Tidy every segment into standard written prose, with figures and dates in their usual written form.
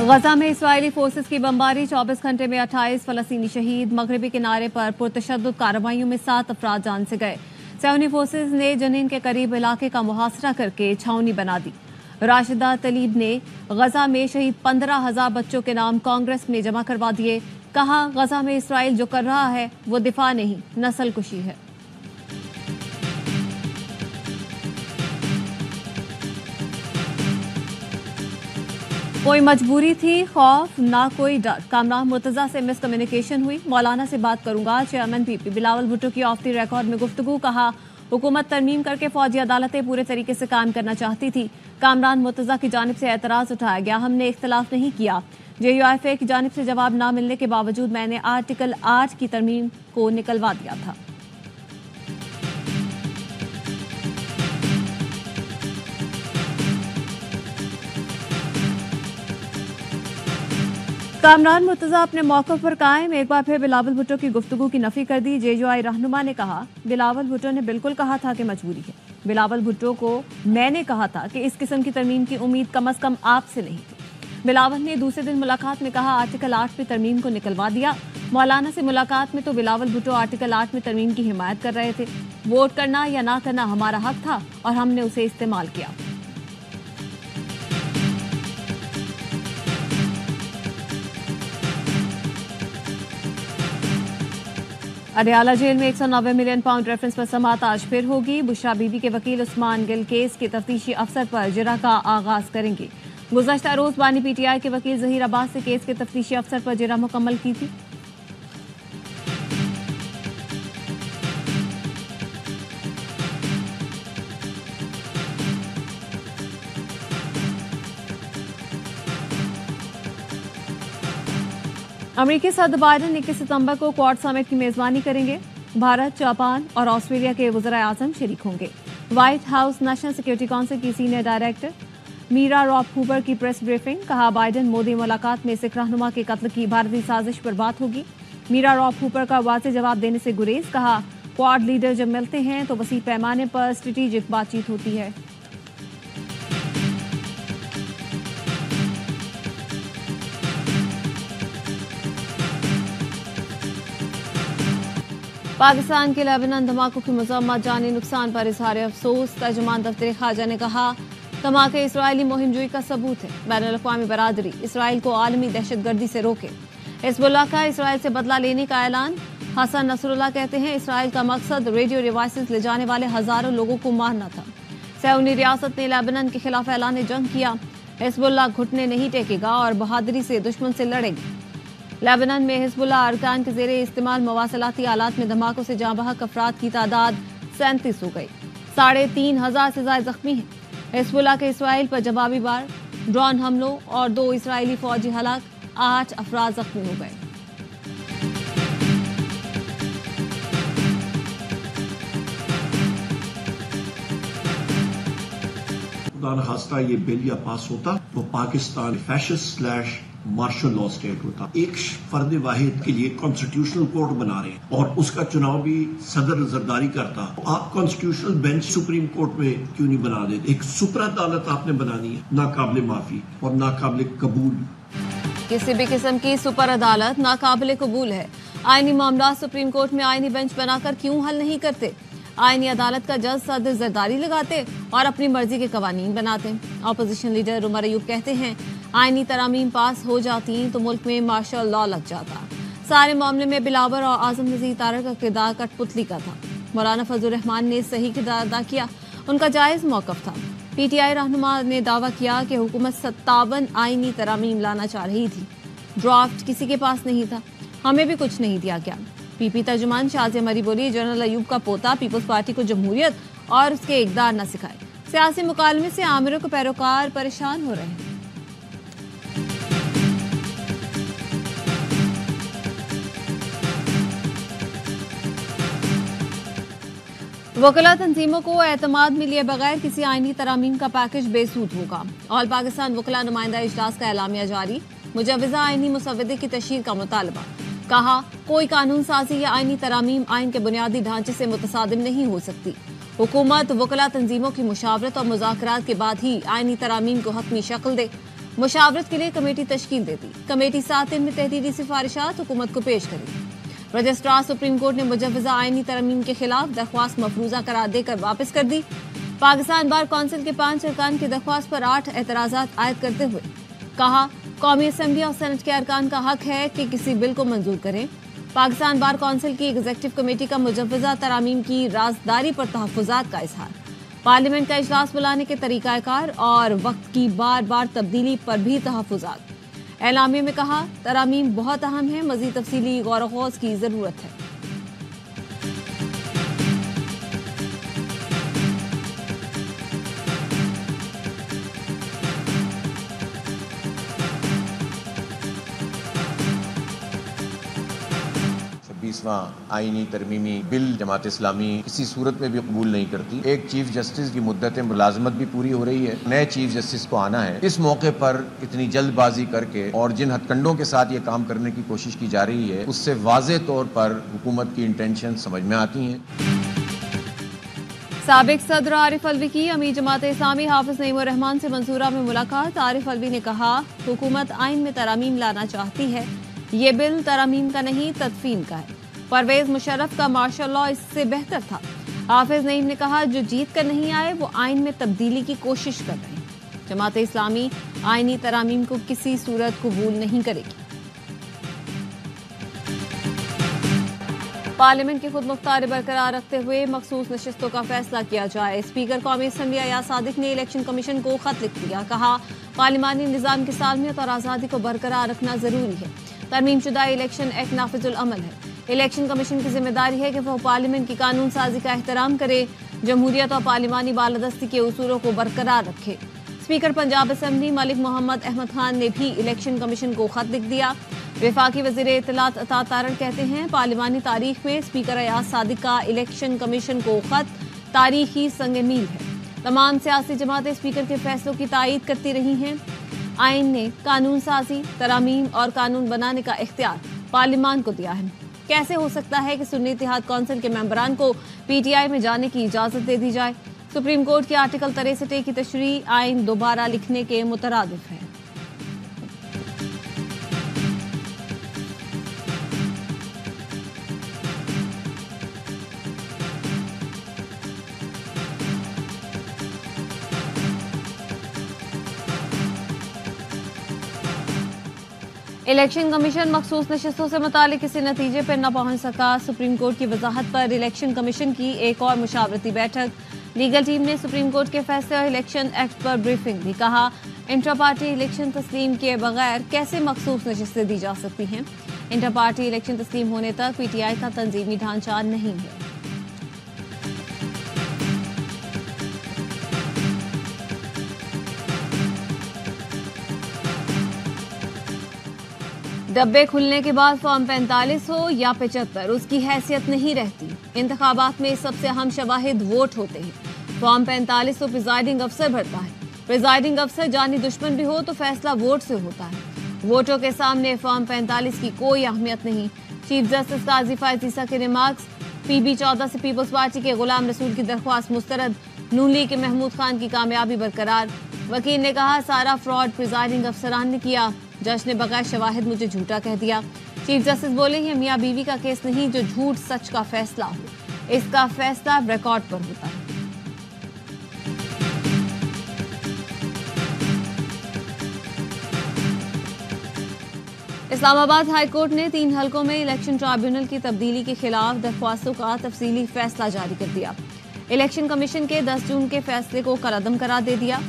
गजा में Israeli forces की बमबारी, 24 घंटे में 28 फलस्तीनी शहीद। मगरबी किनारे पर पुरतशद्दुद कार्रवाइयों में 7 अफराद जान से गए। सैनी फोर्सेस ने जनीन के करीब इलाके का मुहासरा करके छावनी बना दी। राशिदा तलीब ने गजा में शहीद 15,000 बच्चों के नाम कांग्रेस में जमा करवा दिए। कहा, गजा में इसराइल जो कर रहा है वो दिफा नहीं, नस्ल कुशी है। कोई मजबूरी थी, खौफ ना कोई डर। कामरान मुर्तजा से मिसकम्युनिकेशन हुई। मौलाना से बात करूंगा। चेयरमैन पीपी बिलावल भुट्टो की ऑफ द रिकॉर्ड में गुफ्तगू। कहा, हुकूमत तरमीम करके फौजी अदालतें पूरे तरीके से काम करना चाहती थी। कामरान मुर्तजा की जानिब से एतराज उठाया गया, हमने इख्तलाफ नहीं किया। JUIFA की जानिब से जवाब ना मिलने के बावजूद मैंने आर्टिकल 8 की तरमीम को निकलवा दिया था। कामरान मुर्तजा अपने मौक़िफ़ पर कायम। एक बार फिर बिलावल भुट्टो की गुफ्तगू की नफी कर दी। JUI रहनुमा ने कहा, बिलावल भुट्टो ने बिल्कुल कहा था कि मजबूरी है। बिलावल भुट्टो को मैंने कहा था कि इस किस्म की तरमीम की उम्मीद कम अज कम आपसे नहीं थी। बिलावल ने दूसरे दिन मुलाकात में कहा, आर्टिकल 8 में तरमीम को निकलवा दिया। मौलाना से मुलाकात में तो बिलावल भुट्टो आर्टिकल 8 में तरमीम की हिमायत कर रहे थे। वोट करना या ना करना हमारा हक था और हमने उसे इस्तेमाल किया। अडयाला जेल में 190 मिलियन पाउंड रेफरेंस पर समाअत आज फिर होगी। बुशरा बीबी के वकील उस्मान गिल केस के तफ्तीशी अफसर पर जिरा का आगाज करेंगे। गुज़श्ता रोज बानी PTI के वकील जहीर अब्बास से केस के तफ्तीशी अफसर पर जिरा मुकम्मल की थी। अमेरिकी सदर बाइडन 21 सितंबर को क्वाड समिट की मेजबानी करेंगे। भारत, जापान और ऑस्ट्रेलिया के वज़ीर आज़म शरीक होंगे। White House National Security Council की senior director Mira Rapp Hooper की प्रेस ब्रीफिंग। कहा, बाइडन मोदी मुलाकात में सिख रहनुमा के कत्ल की भारतीय साजिश पर बात होगी। मीरा रॉब हूपर का वाज़ेह जवाब देने से गुरेज। कहा, क्वाड लीडर जब मिलते हैं तो वसी पैमाने पर स्ट्रेटेजिक बातचीत होती है। पाकिस्तान के लेबनान धमाकों की मज़म्मत, जानी नुकसान पर इजहार अफसोस। तर्जुमान दफ्तर खारजा ने कहा, धमाके इसराइली मुहिमजोई का सबूत है। बैनुल-अक़वामी बरादरी इसराइल को आलमी दहशतगर्दी से रोके। हिज़्बुल्लाह का इसराइल से बदला लेने का ऐलान। हसन नसरुल्लाह कहते हैं, इसराइल का मकसद रेडियो डिवाइसेस ले जाने वाले हजारों लोगों को मारना था। सैनी रियासत ने लेबनान के खिलाफ ऐलान जंग किया। हिज़्बुल्लाह घुटने नहीं टेकेगा और बहादुरी से दुश्मन से लड़ेगी। लेबनान में हिज़्बुल्लाह अरकान के ज़ेरे इस्तेमाल मवासलाती आलात में धमाकों से जाँ बहक अफराद की तादाद 37 हो गई। 3,500 से ज्यादा जख्मी हैं। हिज़्बुल्लाह के इसराइल पर जवाबी वार, ड्रोन हमलों और 2 इसराइली फौजी हलाक, 8 अफराद जख्मी हो गए। खास्ता ये बिल या पास होता तो Pakistan fascist / martial law state होता। एक फर्द वाहिद के लिए कॉन्स्टिट्यूशनल कोर्ट बना रहे हैं और उसका चुनाव भी सदर जरदारी करता। आप कॉन्स्टिट्यूशनल बेंच सुप्रीम कोर्ट में क्यों नहीं बना देते? एक सुपर अदालत आपने बनानी है, नाकाबिल माफी और नाकाबिल कबूल। किसी भी किस्म की सुपर अदालत नाकाबिल कबूल है। आईनी मामला सुप्रीम कोर्ट में आईनी बेंच बनाकर क्यों हल नहीं करते? आईनी अदालत का जज सदर जरदारी लगाते और अपनी मर्जी के कवानीन बनाते। अपोजिशन लीडर उमर अयूब कहते हैं, आईनी तरामीम पास हो जाती तो मुल्क में मार्शल लॉ लग जाता। सारे मामले में बिलावर और आजम नज़ीर तारड़ का किरदार कठपुतली का था। मौलाना फजल रहमान ने सही किरदार अदा किया, उनका जायज़ मौक़िफ़ था। PTI रहनुमा ने दावा किया कि हुकूमत 57 आईनी तरामीम लाना चाह रही थी। ड्राफ्ट किसी के पास नहीं था, हमें भी कुछ नहीं दिया गया। PP तर्जुमान शाज़िया मरी बोली, जनरल अयूब का पोता पीपल्स पार्टी को जमहूरियत और उसके इक़दार न सिखाए। सियासी मुकालमे से आमिरों के पैरोकार परेशान हो रहे हैं। वकला तंजीमों को एतमाद में लिए बगैर किसी आईनी तरामीम का पैकेज बेसूद होगा। ऑल पाकिस्तान वकला नुमाइंदा इजलास का एलामिया जारी। मुजव्वज़ा आईनी मुसव्वदे की तशहीर का मुतालबा। कहा, कोई कानून साजी या आईनी तरामीम आइन के बुनियादी ढांचे से मुतसादिम नहीं हो सकती। हुकूमत वकला तंजीमों की मुशावरत और मुज़ाकरात के बाद ही आईनी तरामीम को हतमी शक्ल दे। मुशावरत के लिए कमेटी तश्कील दे दी। कमेटी 7 दिन में तहरीरी सिफारिशात हुकूमत को पेश करेगी। रजिस्ट्रार सुप्रीम कोर्ट ने मुजव्वजा आईनी तरमीम के खिलाफ दरख्वास्त मफरूजा करार देकर वापस कर दी। पाकिस्तान बार कौंसिल के 5 अरकान की दरख्वास्त पर 8 एतराजात आयद करते हुए कहा, कौमी असम्बली और सेनेट के अरकान का हक है कि किसी बिल को मंजूर करें। पाकिस्तान बार कौंसिल की एग्जीक्यूटिव कमेटी का मुजव्वजा तरामीम की राजदारी पर तहफ्फुजात का इजहार। पार्लियामेंट का इजलास बुलाने के तरीकाकार और वक्त की बार बार तब्दीली पर भी तहफ्फुजात। एलामिया में कहा, तरामीम बहुत अहम है, मजीद तफसीली गौर व की जरूरत है। आईनी तरमीमी बिल जमात इस्लामी किसी सूरत में भी कबूल नहीं करती। एक चीफ जस्टिस की मुद्दत मुलाजमत भी पूरी हो रही है, नए चीफ जस्टिस को आना है। इस मौके पर इतनी जल्दबाजी करके और जिन हथकंडों के साथ ये काम करने की कोशिश की जा रही है, उससे वाज़े तौर पर हुकूमत की इंटेंशन समझ में आती हैं। साबिक सदर आरिफ अलवी की अमीर जमात इस्लामी हाफिज नईमुर रहमान से मंसूरा में मुलाकात। आरिफ अलवी ने कहा, हुकूमत आइन में तरामीम लाना चाहती है, ये बिल तरामीम का नहीं तदफीन का है। परवेज मुशर्रफ का मार्शल लॉ इससे बेहतर था। हाफिज नईम ने कहा, जो जीत कर नहीं आए वो आइन में तब्दीली की कोशिश कर रहे हैं। जमात इस्लामी आइनी तरामीम को किसी सूरत कबूल नहीं करेगी। पार्लियामेंट की खुद मुख्तारी बरकरार रखते हुए मखसूस नशिस्तों का फैसला किया जाए। स्पीकर कौमी असम्बली अयाज सादिक ने इलेक्शन कमीशन को खत लिख दिया। कहा, पार्लिमानी निज़ाम की सालमियत और आज़ादी को बरकरार रखना जरूरी है। तरमीम शुदा इलेक्शन एक्ट नाफिजुल अमल है। इलेक्शन कमीशन की जिम्मेदारी है कि वह पार्लियामेंट की कानून साजी का एहतराम करे, जमहूरियत और पार्लिमानी बालादस्ती के उसूलों को बरकरार रखे। स्पीकर पंजाब असम्बली मलिक मोहम्मद अहमद खान ने भी इलेक्शन कमीशन को खत लिख दिया। वफाकी वज़ीर इत्तलात अता तारड़ कहते हैं, पार्लिमानी तारीख में स्पीकर अयाज सादिक का इलेक्शन कमीशन को खत तारीखी संग मील है। तमाम सियासी जमातें स्पीकर के फैसलों की तायीद करती रही हैं। आइन ने कानून साजी, तरामीम और कानून बनाने का इख्तियार पार्लिमान को दिया है। कैसे हो सकता है कि सुन्नी इत्तेहाद कौंसिल के मेंबरान को पीटीआई में जाने की इजाजत दे दी जाए? सुप्रीम कोर्ट के आर्टिकल 63 की तशरीह आइन दोबारा लिखने के मुतरादिफ है। इलेक्शन कमीशन मखसूस नशिस्तों से मुतालिक किसी नतीजे पर न पहुंच सका। सुप्रीम कोर्ट की वजाहत पर इलेक्शन कमीशन की एक और मुशावरती बैठक। लीगल टीम ने सुप्रीम कोर्ट के फैसले और इलेक्शन एक्ट पर ब्रीफिंग दी। कहा, इंटर पार्टी इलेक्शन तस्लीम किए बगैर कैसे मखसूस नशिस्तें दी जा सकती हैं? इंटर पार्टी इलेक्शन तस्लीम होने तक पीटीआई का तंजीमी ढांचा नहीं है। डब्बे खुलने के बाद फॉर्म 45 हो या 75, उसकी हैसियत नहीं रहती। इंतखाबात में सबसे अहम शवाहिद वोट होते हैं। फॉर्म 45 तो प्रिजाइडिंग अफसर भरता है। प्रिजाइडिंग अफसर जानी दुश्मन भी हो तो फैसला वोट से होता है। वोटों के सामने फॉर्म 45 की कोई अहमियत नहीं। चीफ जस्टिस काजी फायज ईसा के रिमार्क्स। PB14 से पीपल्स पार्टी के गुलाम रसूल की दरख्वास्त मुस्तरद। नून लीग के महमूद खान की कामयाबी बरकरार। वकील ने कहा, सारा फ्रॉड प्रिजाइडिंग अफसरान ने किया। जज ने बगैर शवाहिद मुझे झूठा कह दिया। चीफ जस्टिस बोले, ये मियां बीवी का केस नहीं जो झूठ सच का फैसला हो। इसका फैसला रिकॉर्ड पर होता है। इस्लामाबाद हाई कोर्ट ने 3 हलकों में इलेक्शन ट्राइब्यूनल की तब्दीली के खिलाफ दरख्वास्तों का तफसीली फैसला जारी कर दिया। इलेक्शन कमीशन के 10 जून के फैसले को कलअदम करार दे दिया।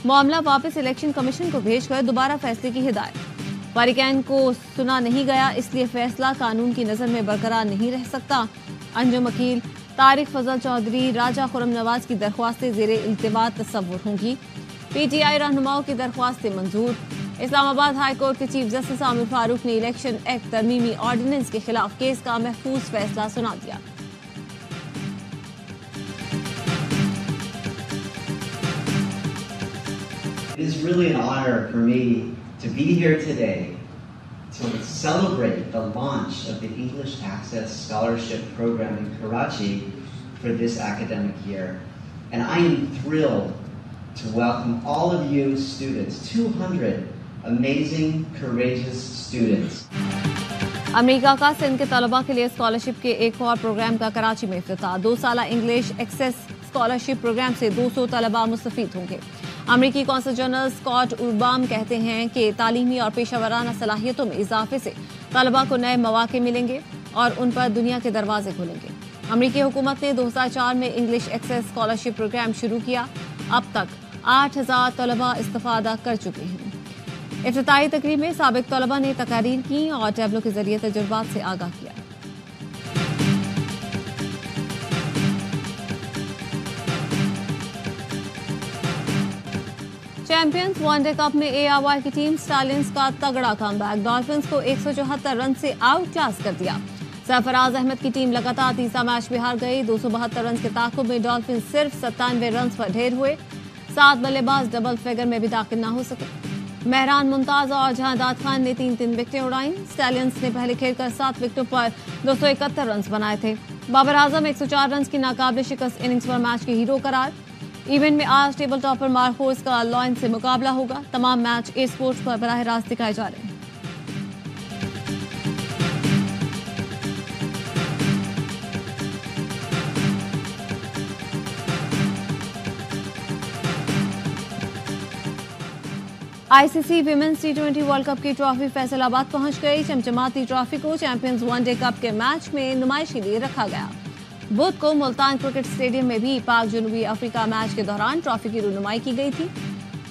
मामला वापस इलेक्शन कमीशन को भेजकर दोबारा फैसले की हिदायत। वारिकैन को सुना नहीं गया, इसलिए फैसला कानून की नजर में बरकरार नहीं रह सकता। अंजुम वकील तारिक फजल चौधरी, राजा खुरम नवाज की दरख्वास्तें ज़ेरे इल्तिमास तस्वुर होंगी। पीटीआई रहनुमाओं की दरख्वास्तें मंजूर। इस्लामाबाद हाई कोर्ट के चीफ जस्टिस आमिर फारूक ने इलेक्शन एक्ट तरमीमी ऑर्डिनेंस के खिलाफ केस का महफूज फैसला सुना दिया। It is really an honor for me to be here today to celebrate the launch of the English Access Scholarship Program in Karachi for this academic year. And I am thrilled to welcome all of you students, 200 amazing, courageous students. America का सिंध के तलबा के लिए scholarship के एक और programme का कराची में इफ्तिताह। 2 साला इंग्लिश एक्सेस स्कॉलरशिप प्रोग्राम से 200 तलबा मुस्तफीद होंगे। अमेरिकी कौंसल जनरल स्कॉट उर्बाम कहते हैं कि तालीमी और पेशा सलाहियतों में इजाफे से तलबा को नए मौके मिलेंगे और उन पर दुनिया के दरवाजे खुलेंगे। अमेरिकी हुकूमत ने 2004 में इंग्लिश एक्सेस स्कॉलरशिप प्रोग्राम शुरू किया। अब तक 8000 तलबा इस्तिफादा कर चुके हैं। इफ्तिताही तकरीब में साबिक तलबा ने तकारीर की और टैबलो के जरिए तजुर्बात से आगाह किया। चैंपियंस वनडे कप में ARY की टीम स्टालियंस का तगड़ा कमबैक। डॉल्फिन्स को 174 रन से आउट क्लास कर दिया। सरफराज अहमद की टीम लगातार तीसरा मैच भी हार गई। 272 रन के ताकुब में डॉल्फिन सिर्फ 97 रन पर ढेर हुए। 7 बल्लेबाज डबल फिगर में भी दाखिल न हो सके। मेहरान मुमताज और जहांदाद खान ने 3-3 विकेटें उड़ाईं। स्टैलियंस ने पहले खेल कर 7 विकेटों पर 271 रन बनाए थे। बाबर आजम 104 रन की नाकाबिले शिकस्त इनिंग्स पर मैच के हीरो करार। इवेंट में आज टेबल टॉपर मार्कोस का लॉयन से मुकाबला होगा। तमाम मैच ए स्पोर्ट्स पर बराह रास्त दिखाए जा रहे हैं। ICC women's T20 world cup की ट्रॉफी फैसलाबाद पहुंच गई। चमचमाती ट्रॉफी को चैंपियंस वनडे कप के मैच में नुमाइश के लिए रखा गया। बुध को मुल्तान क्रिकेट स्टेडियम में भी पाक जनूबी अफ्रीका मैच के दौरान ट्रॉफी की रुनुमाई की गई थी।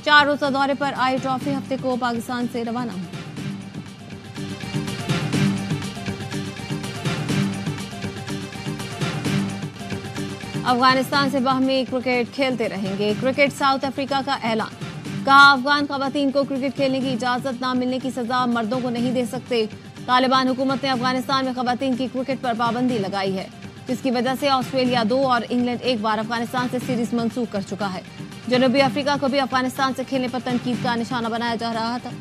4 रोजा दौरे पर आई ट्रॉफी हफ्ते को पाकिस्तान से रवाना हुई। अफगानिस्तान से बाहमी क्रिकेट खेलते रहेंगे। क्रिकेट साउथ अफ्रीका का ऐलान। कहा, अफगान खवातीन को क्रिकेट खेलने की इजाजत न मिलने की सजा मर्दों को नहीं दे सकते। तालिबान हुकूमत ने अफगानिस्तान में खवातीन की क्रिकेट पर पाबंदी लगाई है, जिसकी वजह से ऑस्ट्रेलिया 2 और इंग्लैंड 1 बार अफगानिस्तान से सीरीज मंसूख कर चुका है। जनूबी अफ्रीका को भी अफगानिस्तान से खेलने पर तनकीद का निशाना बनाया जा रहा था।